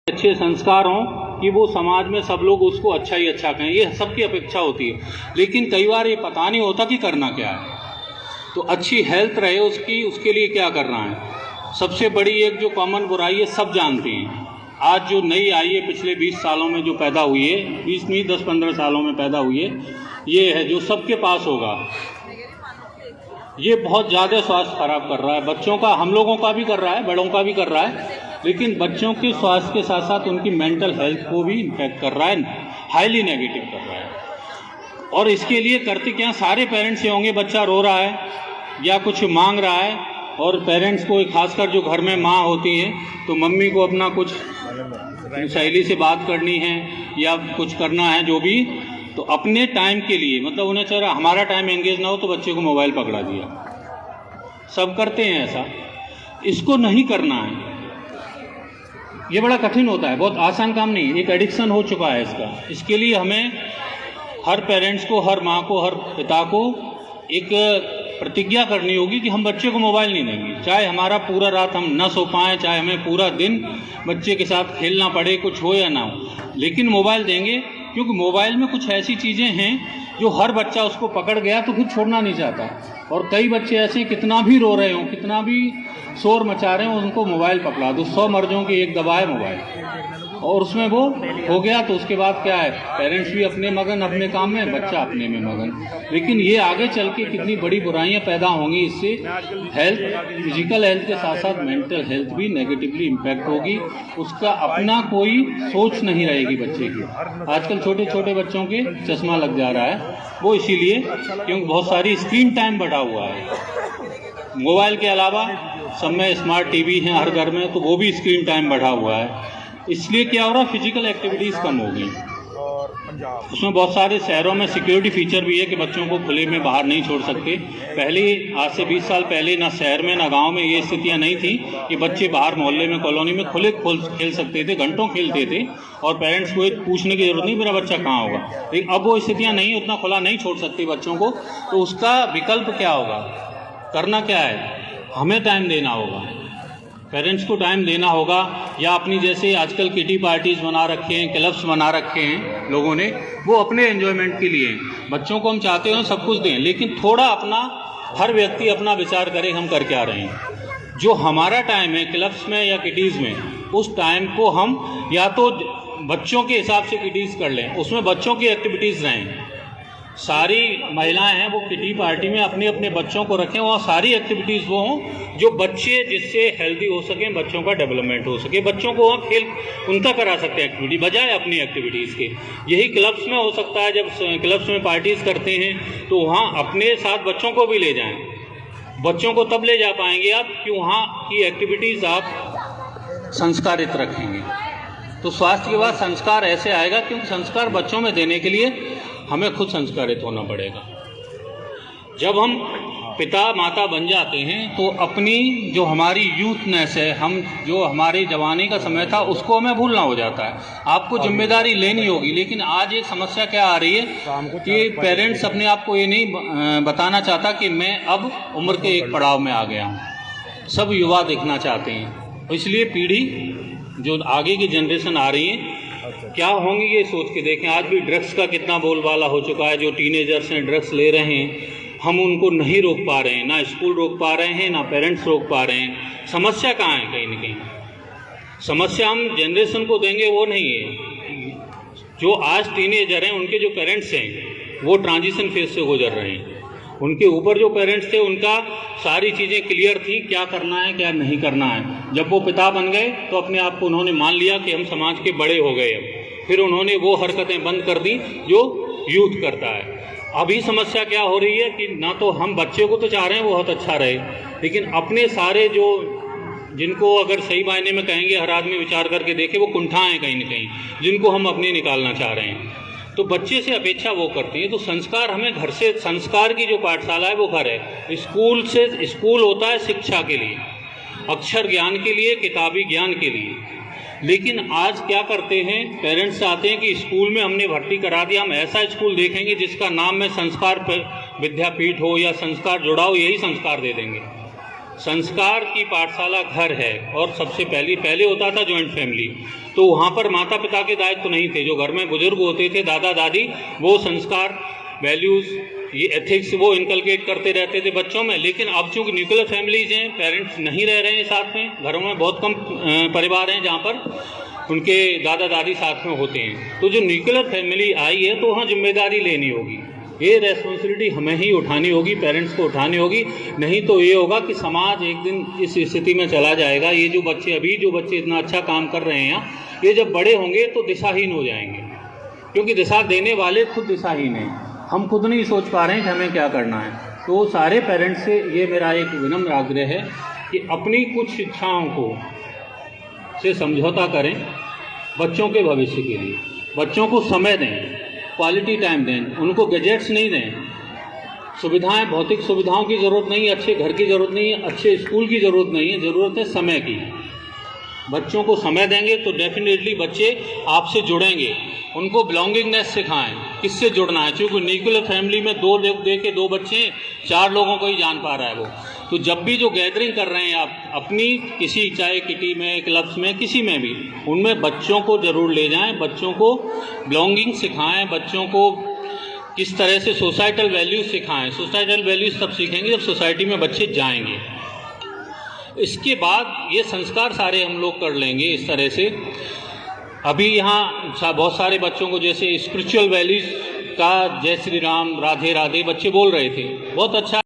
अच्छे संस्कार हों कि वो समाज में सब लोग उसको अच्छा ही अच्छा कहें, ये सबकी अपेक्षा होती है। लेकिन कई बार ये पता नहीं होता कि करना क्या है। तो अच्छी हेल्थ रहे उसकी, उसके लिए क्या करना है। सबसे बड़ी एक जो कॉमन बुराई है, सब जानते हैं। आज जो नई आई है, पिछले 20 सालों में जो पैदा हुई है, 20 नहीं 10-15 सालों में पैदा हुई है, ये है जो सबके पास होगा। ये बहुत ज़्यादा स्वास्थ्य खराब कर रहा है बच्चों का, हम लोगों का भी कर रहा है, बड़ों का भी कर रहा है, लेकिन बच्चों के स्वास्थ्य के साथ साथ उनकी मेंटल हेल्थ को भी इम्पैक्ट कर रहा है, हाईली नेगेटिव कर रहा है। और इसके लिए करते क्या, सारे पेरेंट्स ये होंगे, बच्चा रो रहा है या कुछ मांग रहा है, और पेरेंट्स को खासकर जो घर में माँ होती हैं, तो मम्मी को अपना कुछ सहेली से बात करनी है या कुछ करना है जो भी, तो अपने टाइम के लिए, मतलब उन्हें चाहे हमारा टाइम एंगेज ना हो तो बच्चे को मोबाइल पकड़ा दिया। सब करते हैं ऐसा, इसको नहीं करना है। ये बड़ा कठिन होता है, बहुत आसान काम नहीं, एक एडिक्शन हो चुका है इसका। इसके लिए हमें हर पेरेंट्स को, हर माँ को, हर पिता को एक प्रतिज्ञा करनी होगी कि हम बच्चे को मोबाइल नहीं देंगे। चाहे हमारा पूरा रात हम न सो पाएँ, चाहे हमें पूरा दिन बच्चे के साथ खेलना पड़े, कुछ हो या ना हो, लेकिन मोबाइल देंगे। क्योंकि मोबाइल में कुछ ऐसी चीज़ें हैं जो हर बच्चा उसको पकड़ गया तो फिर छोड़ना नहीं चाहता। और कई बच्चे ऐसे कितना भी रो रहे हों, कितना भी शोर मचा रहे हों, उनको मोबाइल पकड़ा दो, 100 मर्जों की एक दवा है मोबाइल, और उसमें वो हो गया तो उसके बाद क्या है, पेरेंट्स भी अपने मगन अपने काम में, बच्चा अपने में मगन। लेकिन ये आगे चल के कितनी बड़ी बुराइयां पैदा होंगी इससे। हेल्थ, फिजिकल हेल्थ के साथ साथ मेंटल हेल्थ भी नेगेटिवली इम्पैक्ट होगी। उसका अपना कोई सोच नहीं रहेगी बच्चे की। आजकल छोटे छोटे बच्चों के चश्मा लग जा रहा है, वो इसीलिए क्योंकि बहुत सारी स्क्रीन टाइम बढ़ा हुआ है। मोबाइल के अलावा सब में स्मार्ट टीवी हैं हर घर में, तो वो भी स्क्रीन टाइम बढ़ा हुआ है। इसलिए क्या हो रहा है, फिजिकल एक्टिविटीज़ कम हो गई। उसमें बहुत सारे शहरों में सिक्योरिटी फीचर भी है कि बच्चों को खुले में बाहर नहीं छोड़ सकते। पहले, आज से 20 साल पहले, ना शहर में ना गांव में ये स्थितियां नहीं थी कि बच्चे बाहर मोहल्ले में, कॉलोनी में खुले खेल सकते थे, घंटों खेलते थे, और पेरेंट्स को पूछने की जरूरत नहीं मेरा बच्चा कहाँ होगा। लेकिन अब वो स्थितियाँ नहीं, उतना खुला नहीं छोड़ सकते बच्चों को। तो उसका विकल्प क्या होगा, करना क्या है, हमें टाइम देना होगा, पेरेंट्स को टाइम देना होगा। या अपनी जैसे आजकल किटी पार्टीज़ बना रखे हैं, क्लब्स बना रखे हैं लोगों ने, वो अपने एंजॉयमेंट के लिए हैं। बच्चों को हम चाहते हैं सब कुछ दें, लेकिन थोड़ा अपना, हर व्यक्ति अपना विचार करे हम कर क्या रहे हैं। जो हमारा टाइम है क्लब्स में या किटीज़ में, उस टाइम को हम या तो बच्चों के हिसाब से किटीज़ कर लें, उसमें बच्चों की एक्टिविटीज़ रहें। सारी महिलाएं हैं वो किटी पार्टी में अपने अपने बच्चों को रखें, वहाँ सारी एक्टिविटीज़ वो हों जो बच्चे, जिससे हेल्दी हो सकें, बच्चों का डेवलपमेंट हो सके। बच्चों को वहाँ खेल उनका करा सकते हैं एक्टिविटी, बजाय अपनी एक्टिविटीज़ के। यही क्लब्स में हो सकता है, जब क्लब्स में पार्टीज़ करते हैं तो वहाँ अपने साथ बच्चों को भी ले जाएं। बच्चों को तब ले जा पाएंगे आप कि वहाँ की एक्टिविटीज़ आप संस्कारित रखेंगे। तो स्वास्थ्य के बाद संस्कार ऐसे आएगा, क्योंकि संस्कार बच्चों में देने के लिए हमें खुद संस्कारित होना पड़ेगा। जब हम पिता माता बन जाते हैं तो अपनी जो हमारी यूथनेस है, हम जो हमारे जवानी का समय था, उसको हमें भूलना हो जाता है। आपको जिम्मेदारी लेनी होगी। लेकिन आज एक समस्या क्या आ रही है कि पेरेंट्स अपने आप को ये नहीं बताना चाहता कि मैं अब उम्र के एक पड़ाव में आ गया हूँ। सब युवा दिखना चाहते हैं, इसलिए पीढ़ी जो आगे की जनरेशन आ रही है क्या होंगी ये सोच के देखें। आज भी ड्रग्स का कितना बोलबाला हो चुका है। जो टीनेजर्स हैं ड्रग्स ले रहे हैं, हम उनको नहीं रोक पा रहे हैं, ना स्कूल रोक पा रहे हैं, ना पेरेंट्स रोक पा रहे हैं। समस्या कहाँ है, कहीं ना कहीं समस्या हम जनरेशन को देंगे वो नहीं है। जो आज टीनेजर हैं उनके जो पेरेंट्स हैं वो ट्रांजिशन फेज से गुजर रहे हैं। उनके ऊपर जो पेरेंट्स थे उनका सारी चीज़ें क्लियर थी, क्या करना है क्या नहीं करना है। जब वो पिता बन गए तो अपने आप को उन्होंने मान लिया कि हम समाज के बड़े हो गए। अब फिर उन्होंने वो हरकतें बंद कर दी जो यूथ करता है। अभी समस्या क्या हो रही है कि ना तो हम बच्चे को तो चाह रहे हैं वो बहुत अच्छा रहे, लेकिन अपने सारे जो, जिनको अगर सही मायने में कहेंगे, हर आदमी विचार करके देखे, वो कुंठा हैं कहीं ना कहीं, जिनको हम अपने निकालना चाह रहे हैं। तो बच्चे से अपेक्षा वो करते हैं। तो संस्कार हमें घर से, संस्कार की जो पाठशाला है वो घर है। स्कूल से, स्कूल होता है शिक्षा के लिए, अक्षर ज्ञान के लिए, किताबी ज्ञान के लिए। लेकिन आज क्या करते हैं, पेरेंट्स चाहते हैं कि स्कूल में हमने भर्ती करा दिया, हम ऐसा स्कूल देखेंगे जिसका नाम में संस्कार विद्यापीठ हो या संस्कार जुड़ा हो, यही संस्कार दे देंगे। संस्कार की पाठशाला घर है, और सबसे पहले होता था जॉइंट फैमिली, तो वहाँ पर माता पिता के दायित्व तो नहीं थे। जो घर में बुजुर्ग होते थे, दादा दादी, वो संस्कार, वैल्यूज़, ये एथिक्स वो इनकलकेट करते रहते थे बच्चों में। लेकिन अब चूँकि न्यूक्लियर फैमिलीज हैं, पेरेंट्स नहीं रह रहे हैं साथ में, घरों में बहुत कम परिवार हैं जहाँ पर उनके दादा दादी साथ में होते हैं, तो जो न्यूक्लियर फैमिली आई है तो वहाँ जिम्मेदारी लेनी होगी। ये रेस्पॉन्सिबिलिटी हमें ही उठानी होगी, पेरेंट्स को उठानी होगी। नहीं तो ये होगा कि समाज एक दिन इस स्थिति में चला जाएगा। ये जो बच्चे इतना अच्छा काम कर रहे हैं, ये जब बड़े होंगे तो दिशाहीन हो जाएंगे, क्योंकि दिशा देने वाले खुद दिशाहीन हैं। हम खुद नहीं सोच पा रहे हैं कि हमें क्या करना है। तो सारे पेरेंट्स से ये मेरा एक विनम्र आग्रह है कि अपनी कुछ इच्छाओं से समझौता करें बच्चों के भविष्य के लिए। बच्चों को समय दें, क्वालिटी टाइम दें, उनको गैजेट्स नहीं दें। सुविधाएं, भौतिक सुविधाओं की ज़रूरत नहीं है, अच्छे घर की ज़रूरत नहीं है, अच्छे स्कूल की ज़रूरत नहीं है, ज़रूरत है समय की। बच्चों को समय देंगे तो डेफिनेटली बच्चे आपसे जुड़ेंगे। उनको बिलोंगिंगनेस सिखाएं, किससे जुड़ना है। क्योंकि न्यूक्लियर फैमिली में 2 लोग दे के 2 बच्चे, 4 लोगों को ही जान पा रहा है वो। तो जब भी जो गैदरिंग कर रहे हैं आप अपनी, किसी चाहे किटी में, क्लब्स में, किसी में भी, उनमें बच्चों को ज़रूर ले जाएं, बच्चों को बिलोंगिंग सिखाएं, बच्चों को किस तरह से सोसाइटल वैल्यूज़ सिखाएं। सोसाइटल वैल्यूज़ तब सीखेंगे जब सोसाइटी में बच्चे जाएंगे। इसके बाद ये संस्कार सारे हम लोग कर लेंगे इस तरह से। अभी यहाँ बहुत सारे बच्चों को जैसे स्पिरिचुअल वैल्यूज़ का जय श्री राम, राधे राधे बच्चे बोल रहे थे, बहुत अच्छा।